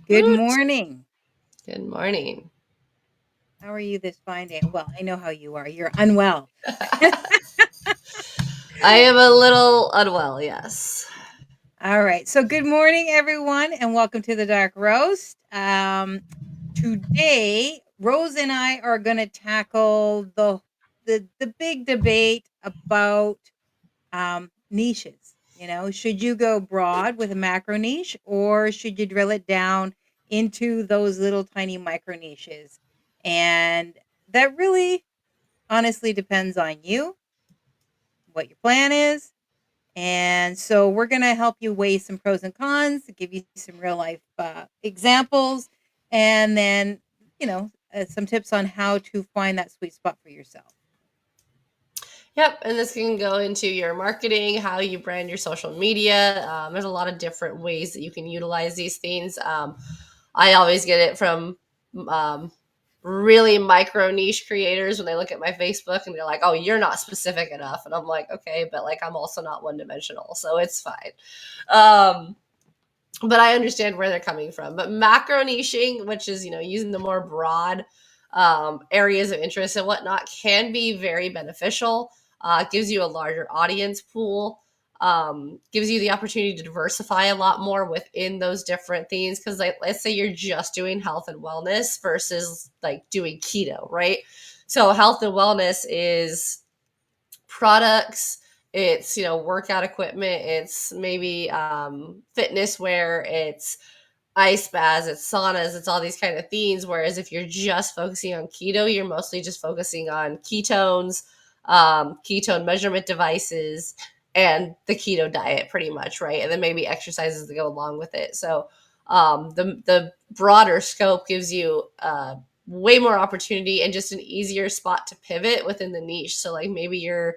Good Woot. morning. Good morning. How are you this fine day? Well, I know how you are. You're unwell. I am a little unwell, yes. All right. So, good morning, everyone, and welcome to the Dark Roast. Today, Rose and I are going to tackle the big debate about niches. Should you go broad with a macro niche, or should you drill it down into those little tiny micro niches? And that really honestly depends on you, what your plan is. And so we're going to help you weigh some pros and cons, give you some real life examples, and then, some tips on how to find that sweet spot for yourself. Yep, and this can go into your marketing, how you brand your social media. There's a lot of different ways that you can utilize these things. I always get it from um, really micro niche creators when they look at my Facebook and they're like, "Oh, you're not specific enough," and I'm like, "Okay, but like I'm also not one dimensional, so it's fine." Um, but I understand where they're coming from. But macro niching, which is using the more broad areas of interest and whatnot, can be very beneficial. It gives you a larger audience pool. Gives you the opportunity to diversify a lot more within those different things. Because, like, let's say you're just doing health and wellness versus like doing keto, right? So, health and wellness is products, it's workout equipment, it's maybe fitness wear, it's ice baths, it's saunas, it's all these kind of things. Whereas if you're just focusing on keto, you're mostly just focusing on ketones, ketone measurement devices, and the keto diet, pretty much, right? And then maybe exercises that go along with it. So the broader scope gives you way more opportunity and just an easier spot to pivot within the niche. So like maybe you're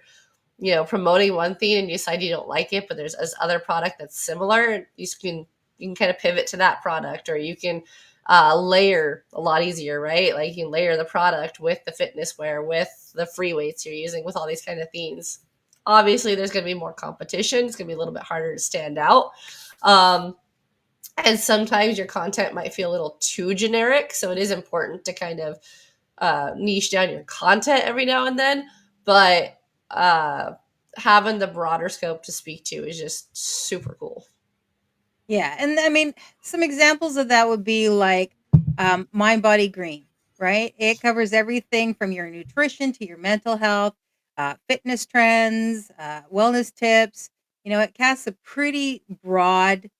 promoting one thing and you decide you don't like it, but there's this other product that's similar. You can kind of pivot to that product, or you can layer a lot easier, right? Like you can layer the product with the fitness wear, with the free weights you're using, with all these kind of things. Obviously, there's going to be more competition. It's going to be a little bit harder to stand out. Um, and sometimes your content might feel a little too generic. So it is important to kind of niche down your content every now and then. But having the broader scope to speak to is just super cool. Yeah. And I mean, some examples of that would be like Mindbodygreen, right? It covers everything from your nutrition to your mental health, fitness trends, wellness tips. It casts a pretty broad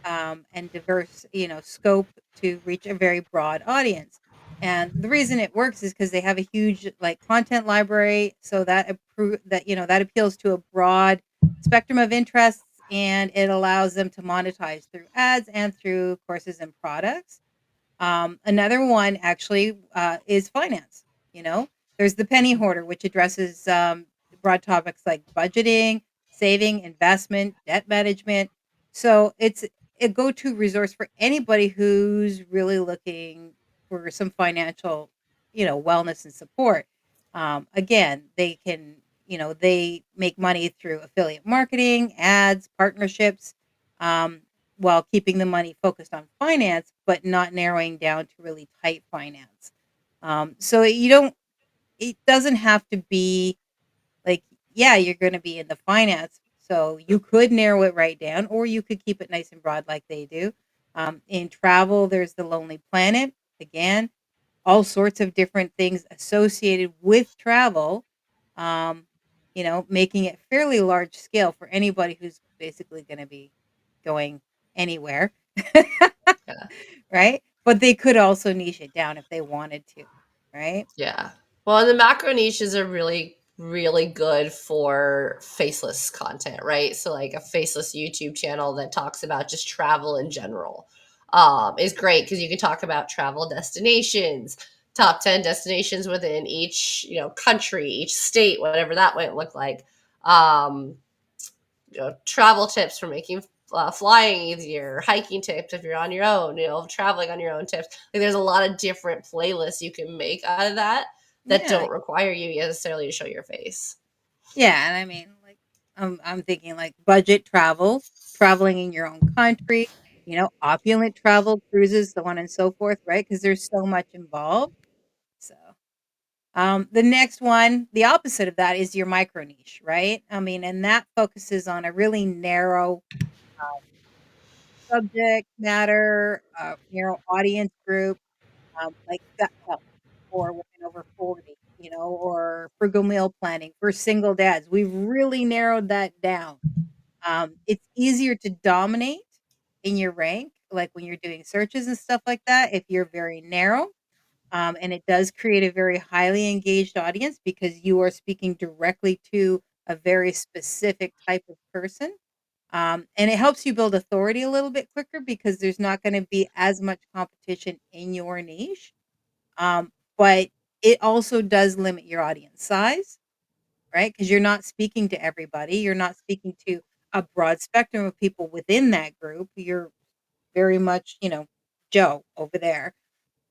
and diverse, scope to reach a very broad audience. And the reason it works is because they have a huge like content library, so that appeals to a broad spectrum of interests, and it allows them to monetize through ads and through courses and products. Another one actually is finance. There's the penny hoarder, which addresses broad topics like budgeting, saving, investment, debt management. So it's a go-to resource for anybody who's really looking for some financial, wellness and support. Again, they make money through affiliate marketing, ads, partnerships. Um, while keeping the money focused on finance, but not narrowing down to really tight finance. So it doesn't have to be like, yeah, you're going to be in the finance. So you could narrow it right down, or you could keep it nice and broad like they do. In travel, there's the Lonely Planet. Again, all sorts of different things associated with travel, um, making it fairly large scale for anybody who's basically going to be going anywhere. Yeah. Right? But they could also niche it down if they wanted to, right? Yeah. Well, and the macro niches are really, really good for faceless content, right? So, like a faceless YouTube channel that talks about just travel in general is great because you can talk about travel destinations, top 10 destinations within each, country, each state, whatever that might look like. Um, travel tips for making flying easier, hiking tips if you're on your own, traveling on your own tips. Like there's a lot of different playlists you can make out of that Yeah. don't require you necessarily to show your face. Yeah, and I mean, like, I'm thinking like budget travel, traveling in your own country. opulent travel, cruises, so on and so forth, right? Because there's so much involved. So, the next one, the opposite of that is your micro niche, right? I mean, and that focuses on a really narrow subject matter, narrow audience group, like gut health for women over 40, or frugal meal planning for single dads. We've really narrowed that down. It's easier to dominate in your rank, like when you're doing searches and stuff like that, if you're very narrow. And it does create a very highly engaged audience because you are speaking directly to a very specific type of person. And it helps you build authority a little bit quicker because there's not going to be as much competition in your niche. But it also does limit your audience size, right? Because you're not speaking to everybody. You're not speaking to a broad spectrum of people within that group. You're very much, Joe over there.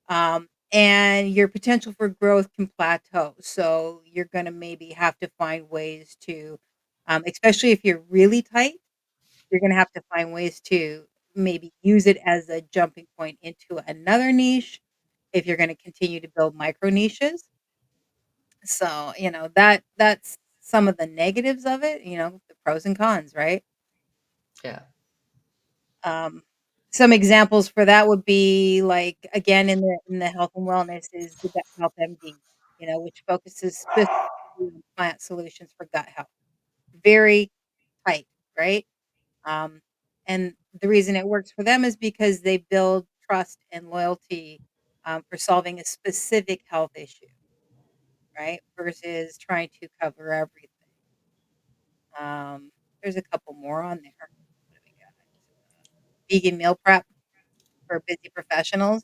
And your potential for growth can plateau. So you're going to maybe have to find ways to, especially if you're really tight, you're going to have to find ways to maybe use it as a jumping point into another niche if you're going to continue to build micro niches. So, that's some of the negatives of it, the pros and cons, right? Yeah. Um, some examples for that would be like again in the health and wellness is the Gut Health MD, which focuses specifically on plant solutions for gut health. Very tight, right? Um, and the reason it works for them is because they build trust and loyalty for solving a specific health issue, right? Versus trying to cover everything. Um, there's a couple more on there. What do we got? Vegan meal prep for busy professionals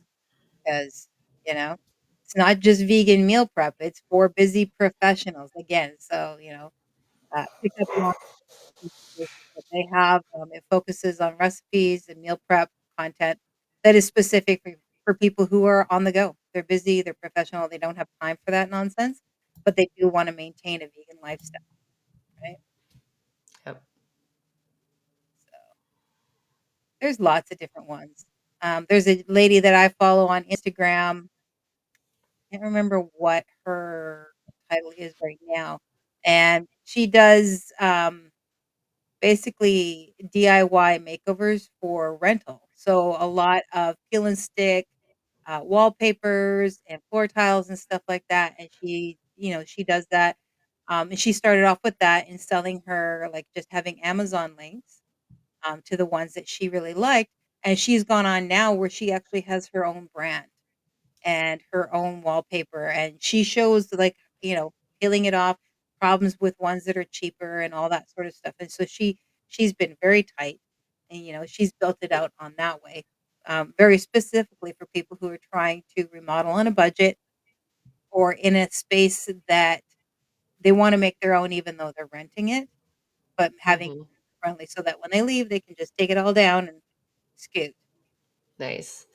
because, you know, it's not just vegan meal prep, it's for busy professionals again. So, pick up on the information that they have. It focuses on recipes and meal prep content that is specific for people who are on the go. They're busy, they're professional, they don't have time for that nonsense, but they do want to maintain a vegan lifestyle, right? Yep. So there's lots of different ones. There's a lady that I follow on Instagram. Can't remember what her title is right now, and she does basically DIY makeovers for rental. So a lot of peel and stick wallpapers and floor tiles and stuff like that. And she does that. And she started off with that and selling her like just having Amazon links to the ones that she really liked. And she's gone on now where she actually has her own brand and her own wallpaper, and she shows, like, peeling it off, problems with ones that are cheaper and all that sort of stuff, and so she's been very tight, and, she's built it out on that way, very specifically for people who are trying to remodel on a budget or in a space that they wanna make their own even though they're renting it, but having Hmm. friendly so that when they leave, they can just take it all down and scoot. Nice.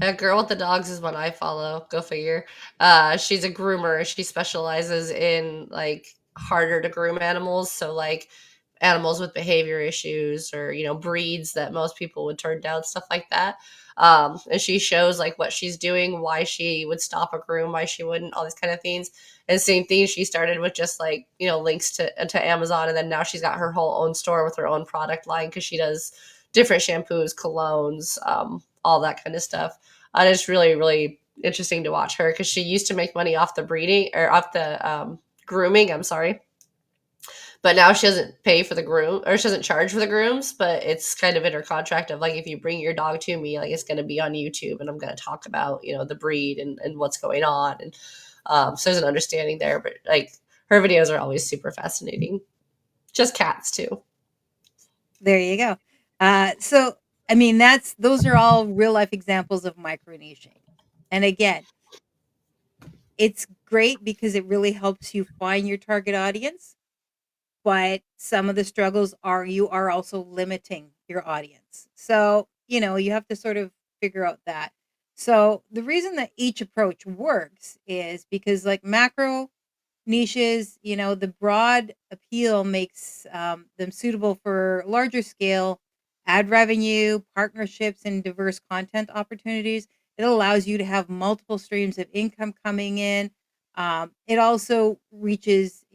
A girl with the dogs is one I follow. Go figure. She's a groomer. She specializes in like harder to groom animals. So like animals with behavior issues or breeds that most people would turn down, stuff like that. And she shows like what she's doing, why she would stop a groom, why she wouldn't, all these kind of things. And same thing, she started with just like links to Amazon, and then now she's got her whole own store with her own product line because she does different shampoos, colognes, all that kind of stuff. And it's really, really interesting to watch her because she used to make money off the breeding or off the grooming. I'm sorry. But now she doesn't pay for the groom or she doesn't charge for the grooms, but it's kind of in her contract of like, if you bring your dog to me, like it's going to be on YouTube and I'm going to talk about, the breed and what's going on. And so there's an understanding there, but like her videos are always super fascinating. Just cats too. There you go. So I mean, those are all real life examples of micro niching. And again, it's great because it really helps you find your target audience, but some of the struggles are you are also limiting your audience. So, you have to sort of figure out that. So, the reason that each approach works is because like macro niches, the broad appeal makes them suitable for larger scale ad revenue, partnerships, and diverse content opportunities. It allows you to have multiple streams of income coming in. It also reaches,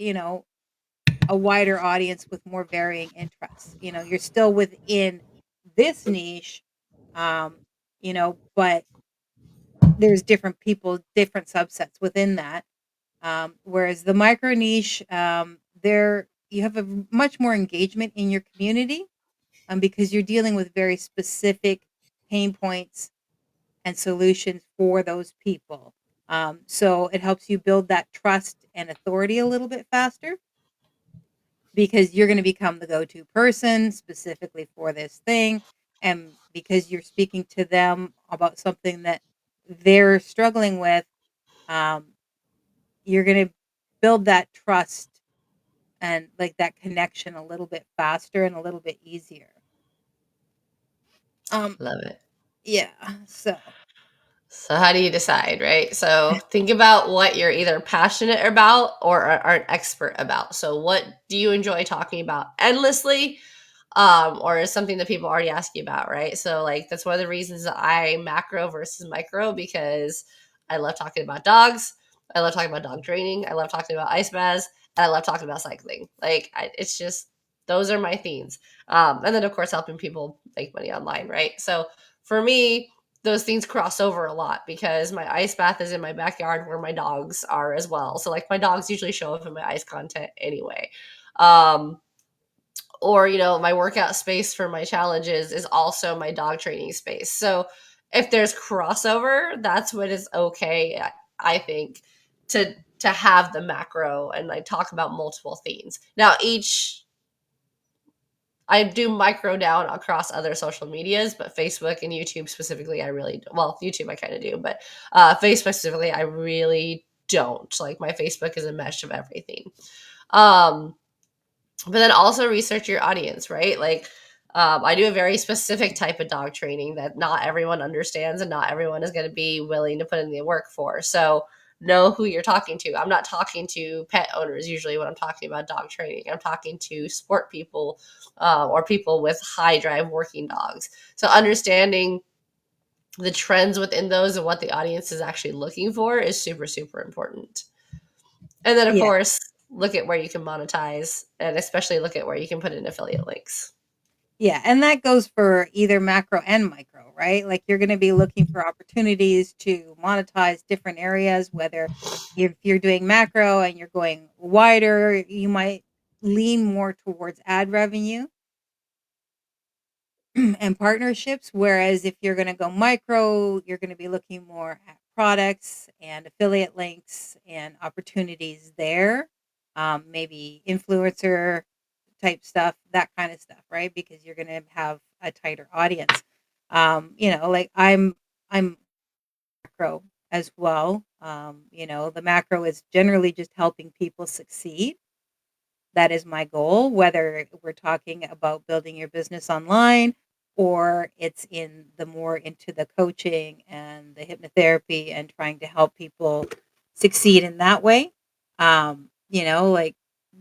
a wider audience with more varying interests. You're still within this niche, but there's different people, different subsets within that. Whereas the micro niche, there you have a much more engagement in your community, because you're dealing with very specific pain points and solutions for those people. So it helps you build that trust and authority a little bit faster, because you're going to become the go-to person specifically for this thing, and because you're speaking to them about something that they're struggling with. um, you're going to build that trust and like that connection a little bit faster and a little bit easier. um Love it. yeah, so So how do you decide, right? So think about what you're either passionate about or are an expert about. So what do you enjoy talking about endlessly? Or is something that people already ask you about, right? So like that's one of the reasons that I macro versus micro, because I love talking about dogs. I love talking about dog training. I love talking about ice baths. And I love talking about cycling. It's just those are my themes. And then of course helping people make money online, right? So for me, those things cross over a lot because my ice bath is in my backyard where my dogs are as well. So like my dogs usually show up in my ice content anyway. Um, or my workout space for my challenges is also my dog training space. So if there's crossover, that's when it's okay, I think, to have the macro and like talk about multiple themes. Now each I do micro down across other social medias, but Facebook and YouTube specifically, I really, well, YouTube I kind of do, but Facebook specifically, I really don't. Like my Facebook is a mesh of everything. Um, but then also research your audience, right? Like I do a very specific type of dog training that not everyone understands and not everyone is going to be willing to put in the work for. So know who you're talking to. I'm not talking to pet owners usually when I'm talking about dog training. I'm talking to sport people, or people with high drive working dogs. So understanding the trends within those and what the audience is actually looking for is super, super important. And then, of yeah. course, look at where you can monetize and especially look at where you can put in affiliate links. Yeah, and that goes for either macro and micro, right? Like you're going to be looking for opportunities to monetize different areas, whether if you're doing macro and you're going wider, you might lean more towards ad revenue and partnerships. Whereas if you're going to go micro, you're going to be looking more at products and affiliate links and opportunities there. Maybe influencer type stuff, that kind of stuff, right? Because you're going to have a tighter audience. Like I'm macro as well. The macro is generally just helping people succeed. That is my goal, whether we're talking about building your business online or it's in the more into the coaching and the hypnotherapy and trying to help people succeed in that way. Like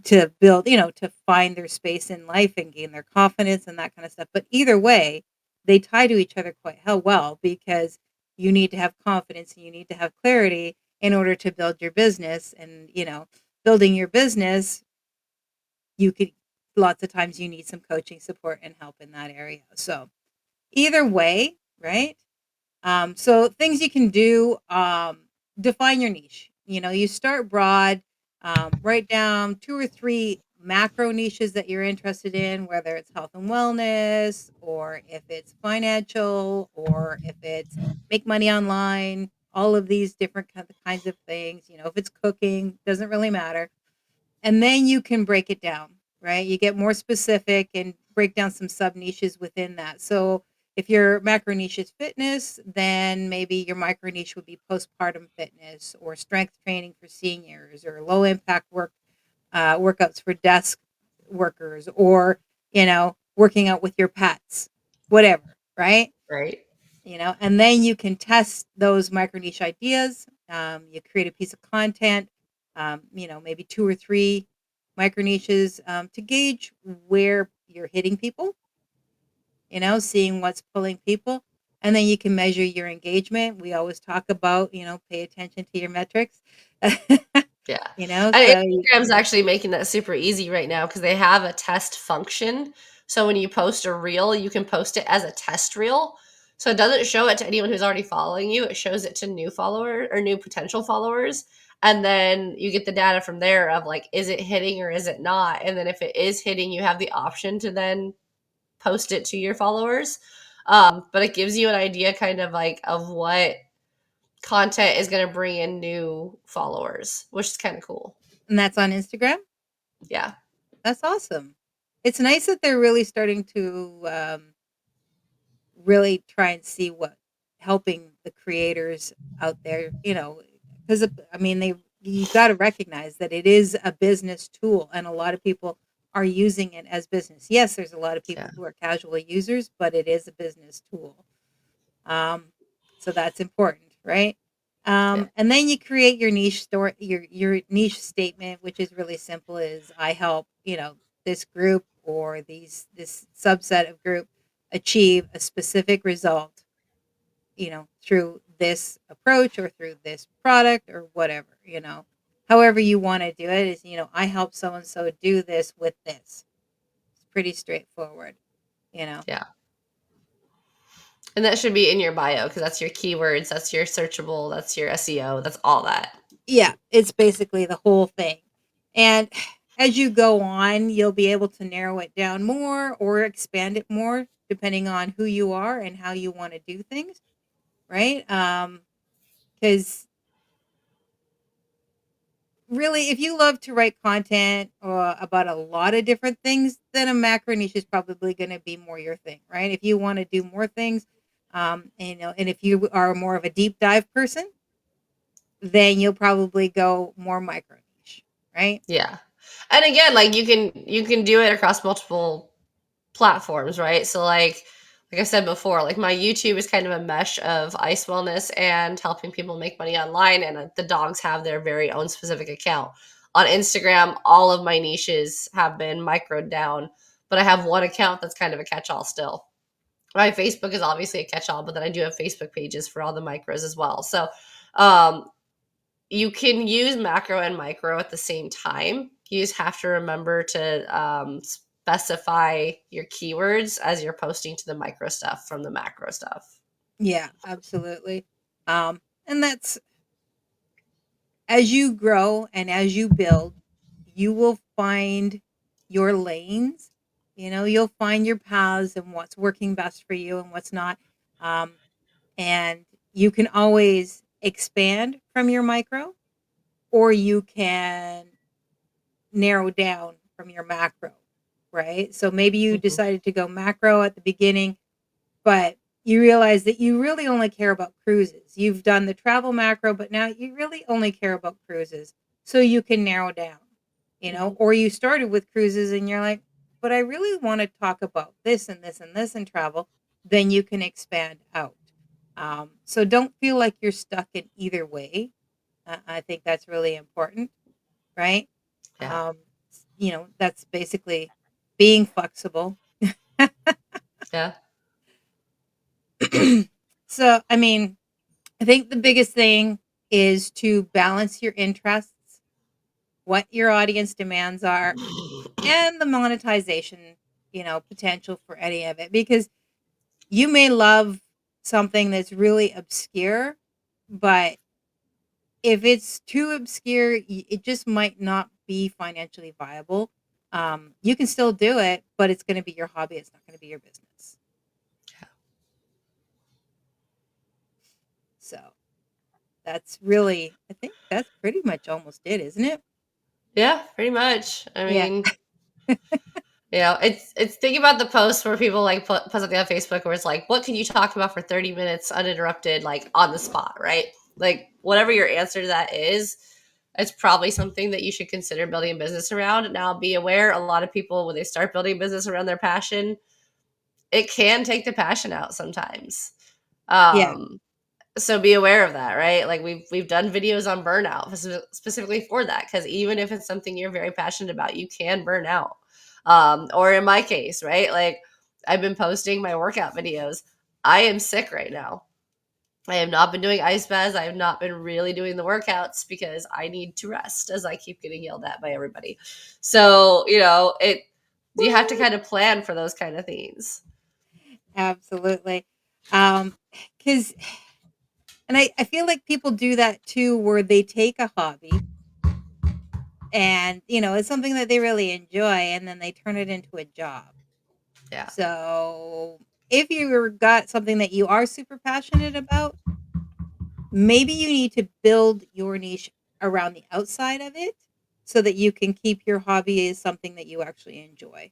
to build, to find their space in life and gain their confidence and that kind of stuff. But either way, they tie to each other quite how well, because you need to have confidence and you need to have clarity in order to build your business. And, building your business, you could lots of times you need some coaching support and help in that area. So either way, right? So things you can do, define your niche. You start broad, write down two or three macro niches that you're interested in, whether it's health and wellness, or if it's financial, or if it's make money online, all of these different kinds of things. If it's cooking, doesn't really matter. And then you can break it down, right? You get more specific and break down some sub niches within that. So if your macro niche is fitness, then maybe your micro niche would be postpartum fitness or strength training for seniors or low impact workouts for desk workers, or working out with your pets, whatever, right? Right. And then you can test those micro niche ideas. You create a piece of content, maybe two or three micro niches, to gauge where you're hitting people. seeing what's pulling people. And then you can measure your engagement. We always talk about, pay attention to your metrics. Yeah. And So Instagram's actually making that super easy right now because they have a test function. So when you post a reel, you can post it as a test reel. So it doesn't show it to anyone who's already following you. It shows it to new followers or new potential followers. And then you get the data from there of like, is it hitting or is it not? And then if it is hitting, you have the option to then post it to your followers. But it gives you an idea kind of like of what content is going to bring in new followers, which is kind of cool. and that's on Instagram. Yeah. That's awesome. It's nice that they're really starting to really try and see what helping the creators out there, because I mean you got to recognize that it is a business tool, and a lot of people are using it as business. Yes, there's a lot of Yeah. people who are casual users, but it is a business tool. Um, so that's important, right? Yeah. And then you create your niche store, your niche statement, which is really simple. Is I help this group or this subset of group achieve a specific result, through this approach or through this product or whatever. However you want to do it is, I help so and so do this with this. It's pretty straightforward, you know. Yeah. And that should be in your bio because that's your keywords, that's your searchable, that's your SEO, that's all that. Yeah, it's basically the whole thing. And as you go on, you'll be able to narrow it down more or expand it more depending on who you are and how you want to do things, right? Because really, if you love to write content about a lot of different things, then a macro niche is probably going to be more your thing, right? If you want to do more things, and if you are more of a deep dive person, then you'll probably go more micro niche, right? Yeah. And again, like you can do it across multiple platforms, right? So like I said before, like my YouTube is kind of a mesh of ice wellness and helping people make money online, and the dogs have their very own specific account. On Instagram, all of my niches have been microed down, but I have one account that's kind of a catch-all still. My Facebook is obviously a catch-all, but then I do have Facebook pages for all the micros as well. So um, you can use macro and micro at the same time. You just have to remember to specify your keywords as you're posting to the micro stuff from the macro stuff. Yeah, absolutely. And that's as you grow and as you build, you will find your lanes. You'll find your paths and what's working best for you and what's not. Um, and you can always expand from your micro, or you can narrow down from your macro, right? So maybe you Mhm. decided to go macro at the beginning, but you realize that you really only care about cruises. You've done the travel macro, but now you really only care about cruises. So you can narrow down, Mhm. or you started with cruises and you're like, but I really want to talk about this and this and this in travel. Then you can expand out. So don't feel like you're stuck in either way. I think that's really important, right? Yeah. Um, that's basically being flexible. Yeah. So, I mean, I think the biggest thing is to balance your interests, what your audience demands are, and the monetization, potential for any of it. Because you may love something that's really obscure, but if it's too obscure, it just might not be financially viable. You can still do it, but it's going to be your hobby. It's not going to be your business. So I think that's pretty much almost it, isn't it? Yeah, pretty much. I Yeah. mean, it's think about the posts where people like post something on Facebook where it's like, what can you talk about for 30 minutes uninterrupted, like on the spot, right? Like whatever your answer to that is, it's probably something that you should consider building a business around. Now, be aware a lot of people when they start building a business around their passion, it can take the passion out sometimes. Yeah. Um, so be aware of that, right? Like we've done videos on burnout specifically for that because even if it's something you're very passionate about, you can burn out. Or in my case, right? Like I've been posting my workout videos. I am sick right now. I have not been doing ice baths. I have not been really doing the workouts because I need to rest, as I keep getting yelled at by everybody. So, you have to What? kind of plan for those kind of things. Absolutely. Because and I feel like people do that too, where they take a hobby and, it's something that they really enjoy, and then they turn it into a job. Yeah. So, if you got something that you are super passionate about, maybe you need to build your niche around the outside of it so that you can keep your hobby as something that you actually enjoy.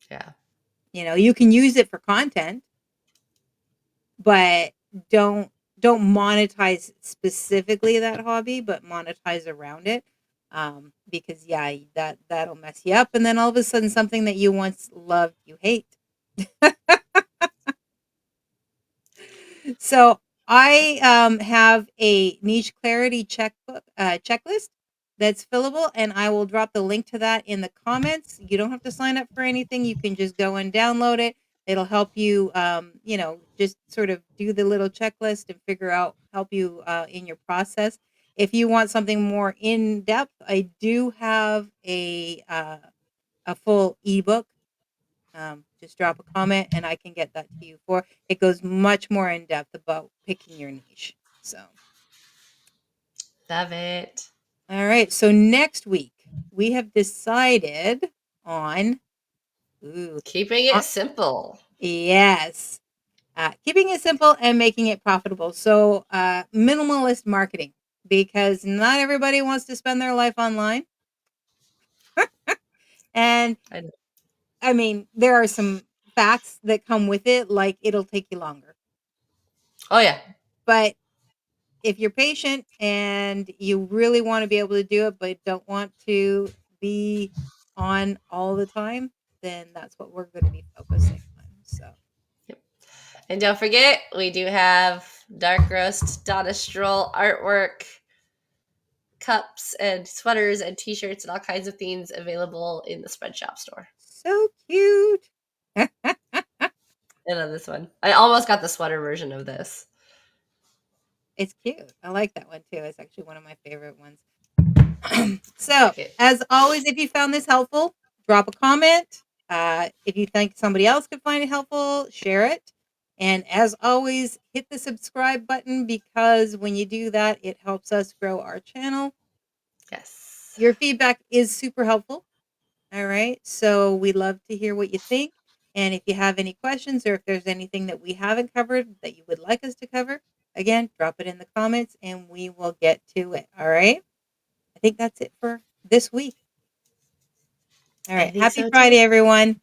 Yeah. You can use it for content, but don't don't monetize specifically that hobby, but monetize around it. Because yeah, that'll mess you up, and then all of a sudden, something that you once loved, you hate. So I have a niche clarity checklist that's fillable, and I will drop the link to that in the comments. You don't have to sign up for anything. You can just go and download it. It'll help you, just sort of do the little checklist and help you in your process. If you want something more in depth, I do have a full ebook. Just drop a comment and I can get that to you. For it goes much more in depth about picking your niche. So, Love it. all right. So next week we have decided on, ooh, Keeping uh, it simple. yes, keeping it simple and making it profitable. So, minimalist marketing, because not everybody wants to spend their life online. And I know. I mean, there are some facts that come with it, like it'll take you longer. Oh, yeah. But if you're patient and you really want to be able to do it, but don't want to be on all the time, then that's what we're going to be focusing on. So, Yep. And don't forget, we do have Dark Roast Donna Stroll artwork, cups and sweaters and t-shirts and all kinds of things available in the Spread Shop store. so cute. I love this one. I almost got the sweater version of this. It's cute. I like that one too. It's actually one of my favorite ones. So, It, as always, if you found this helpful, drop a comment. If you think somebody else could find it helpful, share it. And as always, hit the subscribe button, because when you do that, it helps us grow our channel. yes. Your feedback is super helpful. All right. So we love to hear what you think. And if you have any questions, or if there's anything that we haven't covered that you would like us to cover, again, drop it in the comments and we will get to it. All right. I think that's it for this week. All I right. think Happy so Friday, too. everyone.